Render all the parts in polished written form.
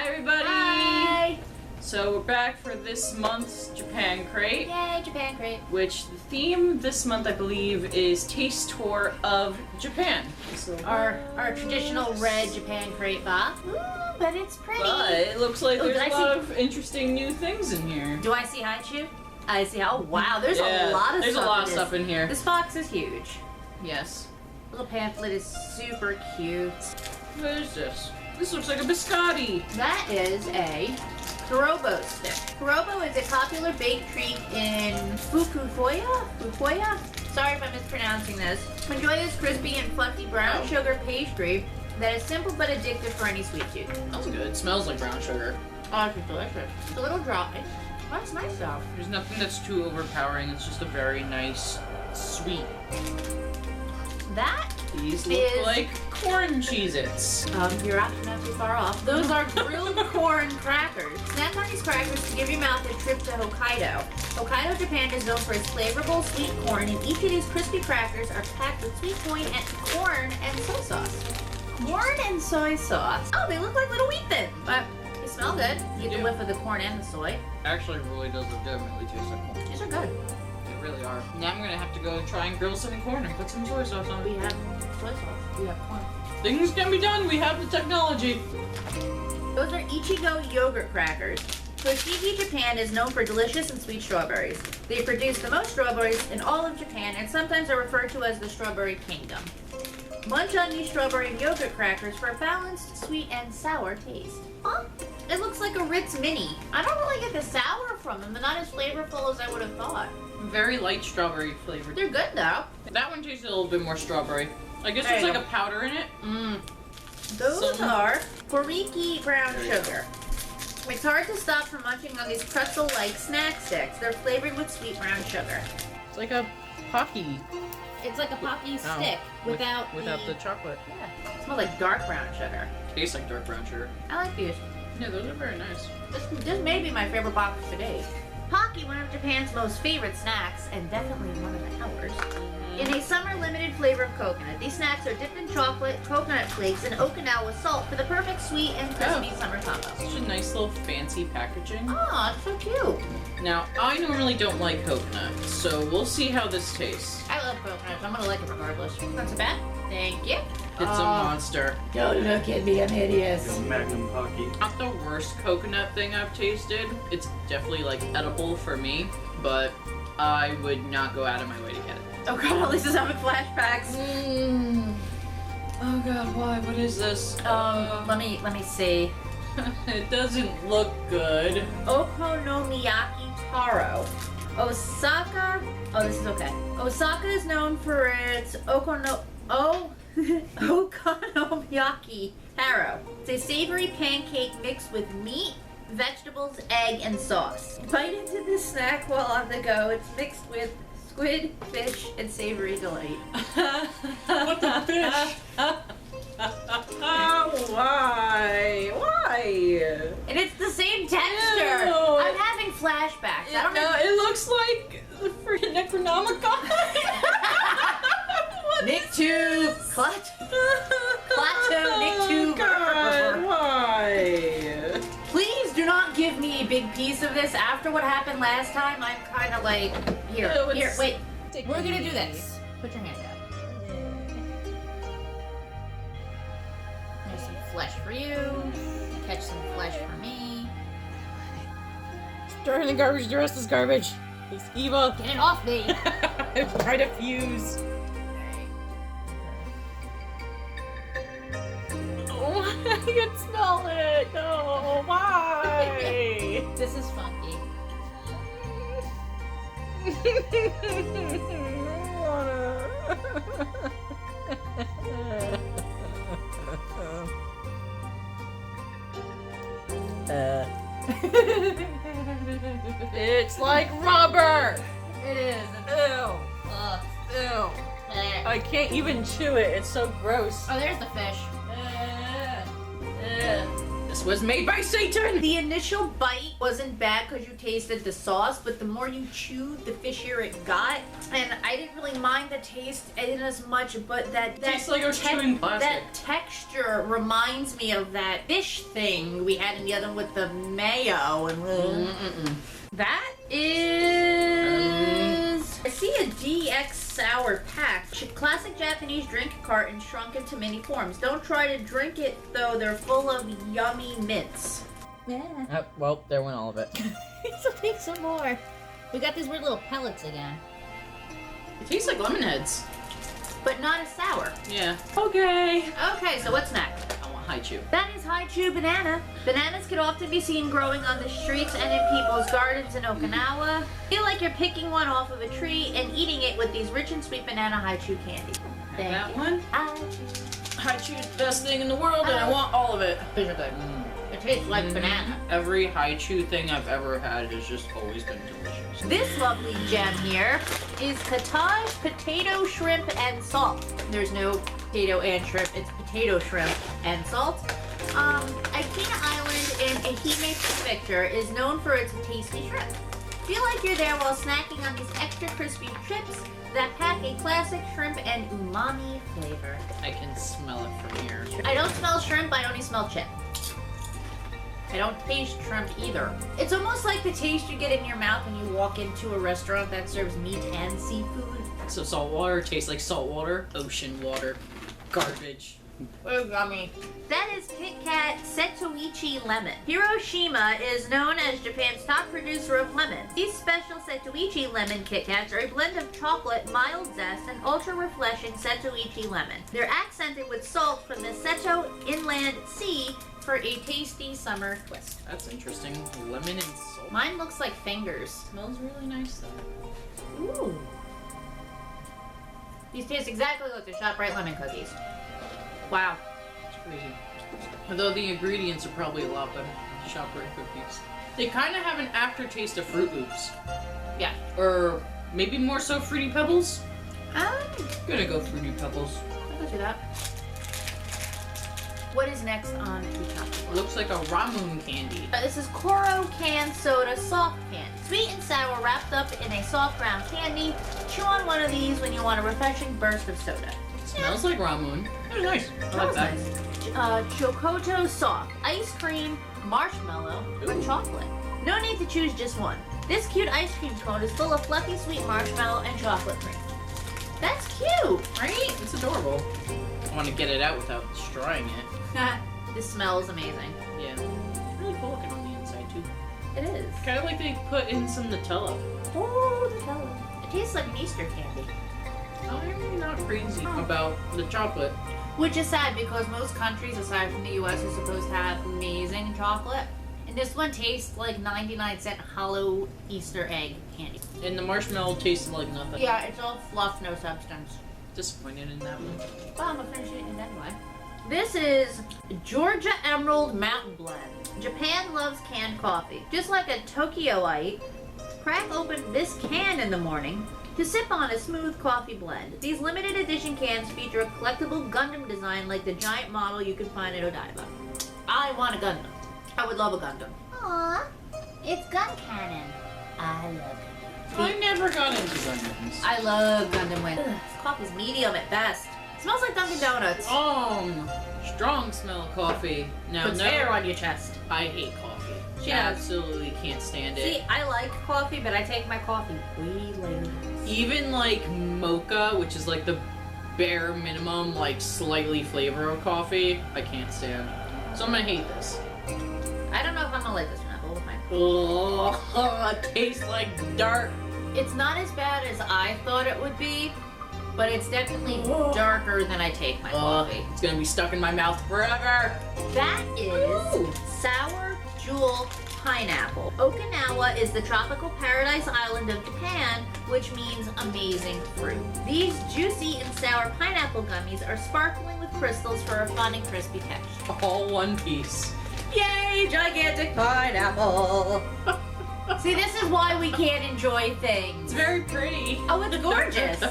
everybody! Hi! So we're back for this month's Japan Crate. Yay, Japan Crate. Which the theme this month, I believe, is Taste Tour of Japan. So Our traditional red Japan Crate box. Ooh, but it's pretty. But it looks like Ooh, there's a lot of interesting new things in here. Do I see Haichu? I see. Oh wow, there's a lot of there's stuff. a lot of stuff in here. This box is huge. Yes. Little pamphlet is super cute. What is this? This looks like a biscotti. That is a Kurobo stick. Kurobo is a popular baked treat in Fukuoka? Sorry if I'm mispronouncing this. Enjoy this crispy and fluffy brown sugar pastry that is simple but addictive for any sweet tooth. That's good. It smells like brown sugar. Oh, it's delicious. It's a little dry. That's nice though. There's nothing that's too overpowering. It's just a very nice, sweet. That These look like corn Cheez-Its. You're actually not too far off. Those are grilled corn crackers. Snack on these crackers to give your mouth a trip to Hokkaido. Hokkaido, Japan is known for its flavorful sweet corn, and each of these crispy crackers are packed with sweet corn and soy sauce. Corn and soy sauce. Oh, they look like little wheat thins, but they smell good. You get the whiff of the corn and the soy. Actually, really does legitimately taste like corn. These are good. They really are. Now I'm gonna have to go try and grill some corn and put some soy sauce on it. We have soy sauce. We have corn. Things can be done. We have the technology. Those are Ichigo yogurt crackers. Tochigi, Japan is known for delicious and sweet strawberries. They produce the most strawberries in all of Japan and sometimes are referred to as the Strawberry Kingdom. Munch on these strawberry and yogurt crackers for a balanced, sweet, and sour taste. Huh? It looks like a Ritz Mini. I don't really get the sour from them. They're not as flavorful as I would have thought. Very light strawberry flavored. They're good though. That one tastes a little bit more strawberry. I guess there's like a powder in it. Those are Goriki brown sugar. It's hard to stop from munching on these pretzel-like snack sticks. They're flavored with sweet brown sugar. It's like a Pocky. It's like a Pocky stick without the chocolate. Yeah. It smells like dark brown sugar. Tastes like dark brown sugar. I like these. Yeah, those are very nice. This may be my favorite box today. Pocky, one of Japan's most favorite snacks, and definitely one of ours. In a summer limited flavor of coconut, these snacks are dipped in chocolate, coconut flakes, and Okinawa salt for the perfect sweet and crispy summer combo. Such a nice little fancy packaging. Oh, it's so cute. Now, I normally don't like coconut, so we'll see how this tastes. I love coconut, so I'm gonna like it regardless. Not so bad. Thank you. It's a monster. Don't look at me, I'm hideous. Magnum Pocky. Not the worst coconut thing I've tasted. It's definitely like edible for me, but I would not go out of my way to get it. Oh god, Lisa's having flashbacks. Oh god, why? What is this? Let me see. It doesn't look good. Okonomiyaki taro. Osaka. Oh, this is okay. Osaka is known for its okonomiyaki taro. It's a savory pancake mixed with meat, vegetables, egg, and sauce. Bite into this snack while on the go. It's mixed with squid, fish, and savory delight. What the fish? Why? Why? And it's the same texture. Ew. I'm having flashbacks. I don't know. It looks like the freaking Necronomicon. Nick-tube. Klaatu, Nick-tube. God, why? Please do not give me a big piece of this. After what happened last time, I'm kind of like, here, wait. We're gonna do this. Put your hand out. There's some flesh for you. Catch some flesh for me. Throw it in the garbage. The rest is garbage. It's evil. Get it off me. I'm trying to fuse. Oh, I can smell it. Oh, why? This is funky. It's like rubber. It is. Ew. Ew. I can't even chew it. It's so gross. Oh, there's the fish. This was made by Satan! The initial bite wasn't bad because you tasted the sauce, but the more you chewed, the fishier it got. And I didn't really mind the taste in as much, but that Tastes like I was chewing plastic. that texture reminds me of that fish thing we had in the oven with the mayo and that is I see a DX sour pack. Classic Japanese drink carton shrunk into mini forms. Don't try to drink it though, they're full of yummy mints. Yeah. Well, there went all of it. So take some more. We got these weird little pellets again. It tastes like lemon heads. But not as sour. Yeah. Okay. Okay, so what's next? I want haichu. That is haichu banana. Bananas can often be seen growing on the streets and in people's gardens in Okinawa. Feel like you're picking one off of a tree and eating it with these rich and sweet banana haichu candy. Have that one. Haichu. Haichu is the best thing in the world, and I want all of it. These are good. It tastes like banana. Every haichu thing I've ever had has just always been delicious. This lovely gem here is cottage potato, shrimp, and salt. There's no potato and shrimp, it's potato, shrimp, and salt. Ikea Island in Ehime Prefecture is known for its tasty shrimp. Feel like you're there while snacking on these extra crispy chips that pack a classic shrimp and umami flavor. I can smell it from here. I don't smell shrimp, I only smell chip. I don't taste shrimp either. It's almost like the taste you get in your mouth when you walk into a restaurant that serves meat and seafood. So salt water tastes like salt water, ocean water, garbage. Oh, yummy. That is Kit Kat Setoichi Lemon. Hiroshima is known as Japan's top producer of lemons. These special Setoichi Lemon Kit Kats are a blend of chocolate, mild zest, and ultra-refreshing Setoichi lemon. They're accented with salt from the Seto Inland Sea for a tasty summer twist. That's interesting. Lemon and salt. Mine looks like fingers. Smells really nice though. Ooh. These taste exactly like the ShopRite lemon cookies. Wow. It's crazy. Although the ingredients are probably a lot better than ShopRite cookies. They kind of have an aftertaste of Fruit Loops. Yeah. Or maybe more so Fruity Pebbles. I'm Gonna go Fruity Pebbles. gonna do that. What is next on the chocolate? Looks like a ramen candy. This is Koro canned soda soft candy. Sweet and sour wrapped up in a soft brown candy. Chew on one of these when you want a refreshing burst of soda. Smells like ramen. Very nice. I like that. Chocoto soft. Ice cream, marshmallow, or Ooh. chocolate. No need to choose just one. This cute ice cream cone is full of fluffy sweet marshmallow and chocolate cream. That's cute, right? It's adorable. I want to get it out without destroying it. This smells amazing. Yeah. It's really cool looking on the inside too. It is. Kind of like they put in some Nutella. Oh, the color. It tastes like an Easter candy. I'm not crazy about the chocolate. Which is sad because most countries aside from the US are supposed to have amazing chocolate. And this one tastes like 99-cent hollow Easter egg candy. And the marshmallow tasted like nothing. Yeah, it's all fluff, no substance. Disappointed in that one. Well, I'm gonna finish eating it anyway. This is Georgia Emerald Mountain Blend. Japan loves canned coffee. Just like a Tokyoite, crack open this can in the morning to sip on a smooth coffee blend. These limited edition cans feature a collectible Gundam design like the giant model you can find at Odaiba. I want a Gundam. I would love a Gundam. Aww, it's gun cannon. I love it. I never got into Gundams. I love Gundam Wing. This coffee's medium at best. It smells like Dunkin' Donuts. Strong smell of coffee. Now, Puts hair on your chest. I hate coffee. She I does. absolutely can't stand it. See, I like coffee, but I take my coffee way later. Even like mocha, which is like the bare minimum, like slightly flavor of coffee, I can't stand. So I'm gonna hate this. I don't know if I'm gonna like this one, but we'll find. Oh, it tastes like dirt. It's not as bad as I thought it would be, but it's definitely darker than I take my coffee. It's gonna be stuck in my mouth forever. That is sour jewel pineapple. Okinawa is the tropical paradise island of Japan, which means amazing fruit. These juicy and sour pineapple gummies are sparkling with crystals for a fun and crispy texture. All one piece. Yay, gigantic pineapple! See, this is why we can't enjoy things. It's very pretty. Oh, it's gorgeous.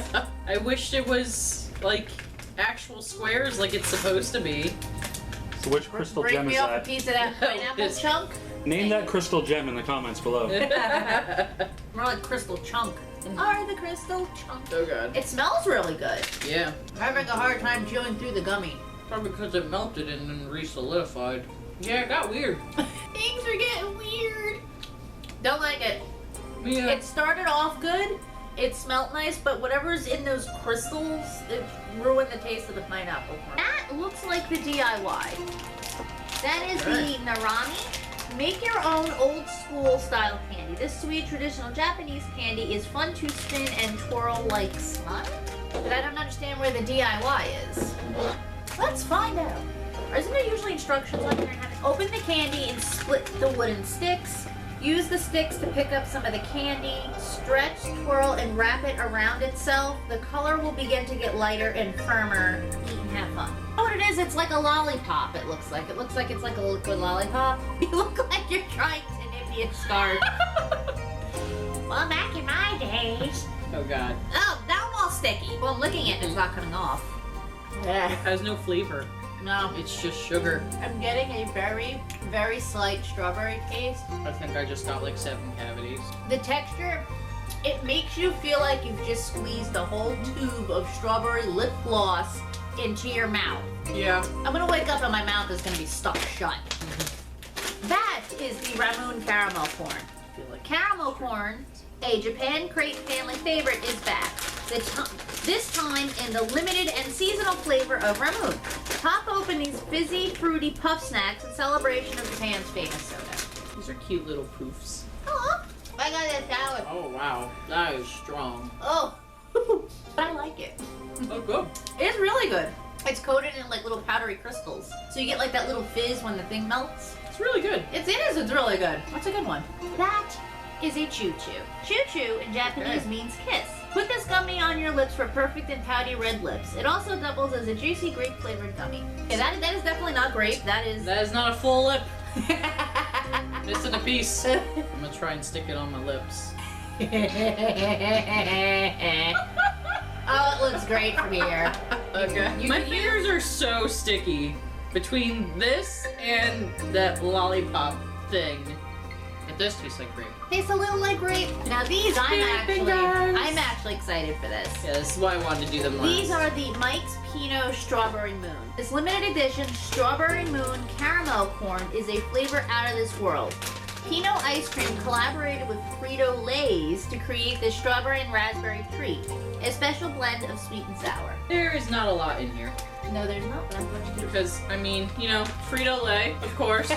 I wished it was like actual squares like it's supposed to be. So which crystal Break gem me is off a that? piece of that pineapple It's- chunk. Name that crystal gem in the comments below. More like crystal chunk. Are the crystal chunk? Oh god. It smells really good. Yeah. I'm having a hard time chewing through the gummy. Probably because it melted and then re-solidified. Yeah, it got weird. Things are getting weird. Don't like it. Yeah. It started off good. It smelled nice, but whatever's in those crystals, it ruined the taste of the pineapple corn. That looks like the DIY. That is the Narami. Make your own old school style candy. This sweet traditional Japanese candy is fun to spin and twirl like slime. But I don't understand where the DIY is. Let's find out. Isn't there usually instructions on here? Open the candy and split the wooden sticks. Use the sticks to pick up some of the candy. Stretch, twirl, and wrap it around itself. The color will begin to get lighter and firmer. Eat and have fun. Oh, what it is, it's like a lollipop, it looks like. It looks like it's like a liquid lollipop. You look like you're trying to nip me a scarf. Well, back in my days. Oh god. Oh, now I'm all sticky. Well, I'm licking it and it's not coming off. It has no flavor. No. It's just sugar. I'm getting a very, very slight strawberry taste. I think I just got like 7 cavities. The texture, it makes you feel like you've just squeezed a whole tube of strawberry lip gloss into your mouth. Yeah. I'm gonna wake up and my mouth is gonna be stuck shut. That is the Ramoon caramel corn. I feel like Caramel corn, a Japan crate family favorite, is back. This time in the limited and seasonal flavor of Ramoon. Pop open these fizzy, fruity puff snacks in celebration of Japan's famous soda. these are cute little poofs. Oh, I got that salad. Oh wow, that is strong. Oh, I like it. Oh good. It's really good. It's coated in like little powdery crystals, so you get like that little fizz when the thing melts. It's really good. It's really good. That's a good one. That is a choo-choo. Choo-choo in Japanese means kiss. Put this gummy on your lips for perfect and pouty red lips. It also doubles as a juicy grape-flavored gummy. Yeah, that is definitely not grape. That is not a full lip. Missing a piece. I'm gonna try and stick it on my lips. Oh, it looks great from here. Okay. My fingers are so sticky between this and that lollipop thing. But this tastes like grape. Tastes a little like grape. Now these, I'm actually excited for this. Yeah, this is why I wanted to do them last. These are the Mike's Pinot Strawberry Moon. This limited edition Strawberry Moon caramel corn is a flavor out of this world. Pinot Ice Cream collaborated with Frito-Lay's to create this strawberry and raspberry treat, a special blend of sweet and sour. There is not a lot in here. No, there's not, but I'm going to do Because, I mean, you know, Frito-Lay, of course.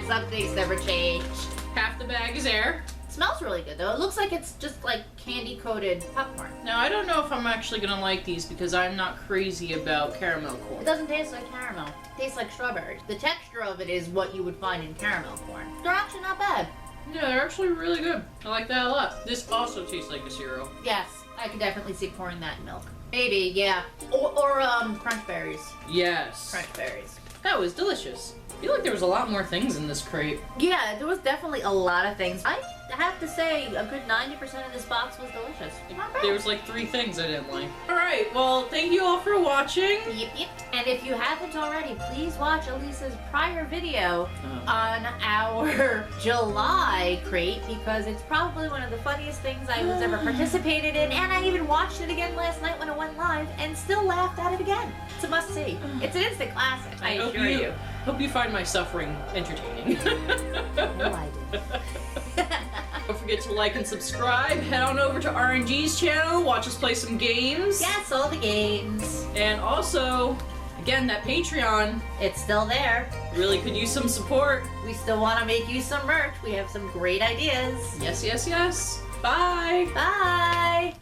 Some things never change. Half the bag is air. It smells really good though. It looks like it's just like candy-coated popcorn. Now, I don't know if I'm actually gonna like these because I'm not crazy about caramel It corn. doesn't taste like caramel. It tastes like strawberries. The texture of it is what you would find in caramel corn. They're actually not bad. Yeah, they're actually really good. I like that a lot. This also tastes like a cereal. Yes, I could definitely see pouring that in milk. Maybe, yeah. Or crunch berries. Yes. Crunch berries. That was delicious. I feel like there was a lot more things in this crate. Yeah, there was definitely a lot of things. I have to say, a good 90% of this box was delicious. Not bad. There was like 3 things I didn't like. Alright, well, thank you all for watching. Yep. And if you haven't already, please watch Elisa's prior video on our July crate because it's probably one of the funniest things I was ever participated in, and I even watched it again last night when it went live and still laughed at it again. It's a must see. It's an instant classic, I assure you. Hope you find my suffering entertaining. No, I did. Don't forget to like and subscribe. Head on over to RNG's channel. Watch us play some games. Yes, all the games. And also, again, that Patreon It's still there. really could use some support. We still want to make you some merch. We have some great ideas. Yes, yes, yes. Bye. Bye.